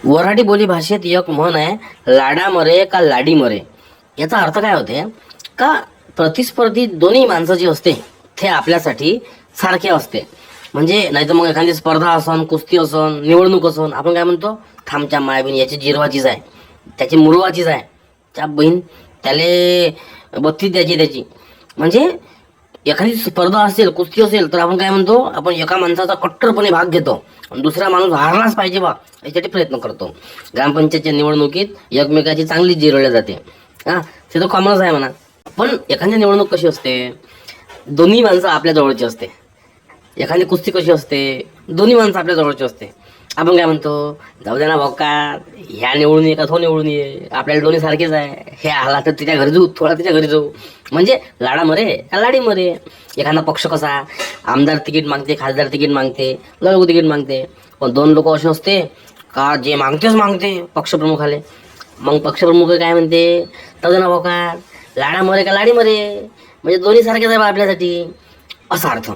वऱ्हाडी बोली भाषेत एक म्हण आहे, लाडा मरे का लाडी मरे. याचा अर्थ काय होते का प्रतिस्पर्धी दोन्ही माणसं जी असते ते आपल्यासाठी सारखे असते. म्हणजे नाही तर मग एखादी स्पर्धा असन, कुस्ती असन, निवडणूक असन, आपण काय म्हणतो, थांबच्या माय बहीण याची जिरवाचीच आहे, त्याची मुरवाचीच आहे, त्या बहीण त्याले बत्तीस द्यायची त्याची. म्हणजे एखादी स्पर्धा असेल, कुस्ती असेल, तर आपण काय म्हणतो, आपण एका माणसाचा कट्टरपणे भाग घेतो आणि दुसरा माणूस हारलाच पाहिजे बा यासाठी प्रयत्न करतो. ग्रामपंचायतच्या निवडणुकीत एकमेकाची चांगली जिरवल्या जाते. हा, ते तर कॉमनच आहे म्हणा. पण एखादी निवडणूक कशी असते, दोन्ही माणसं आपल्या जवळची असते. एखादी कुस्ती कशी असते, दोन्ही माणसं आपल्या जवळची असते. आपण काय म्हणतो, जाऊ द्या ना भाऊ, का ह्या निवडून ये का तो निवडून ये, आपल्याला दोन्ही सारखेच आहे, हे आला तर तिच्या घरी जाऊ, थोडा तिच्या घरी जाऊ. म्हणजे लाडा मरे का लाडी मरे. एखादा पक्ष कसा आमदार तिकीट मागते, खासदार तिकीट मागते, लढू तिकीट मागते. पण दोन लोक असे असते का जे मागतेच मागते पक्षप्रमुखाले. मग पक्षप्रमुख काय म्हणते, जाऊ द्या ना भाऊ, का लाडा मरे का लाडी मरे, म्हणजे दोन्ही सारखेच आहे बा आपल्यासाठी, असा अर्थ.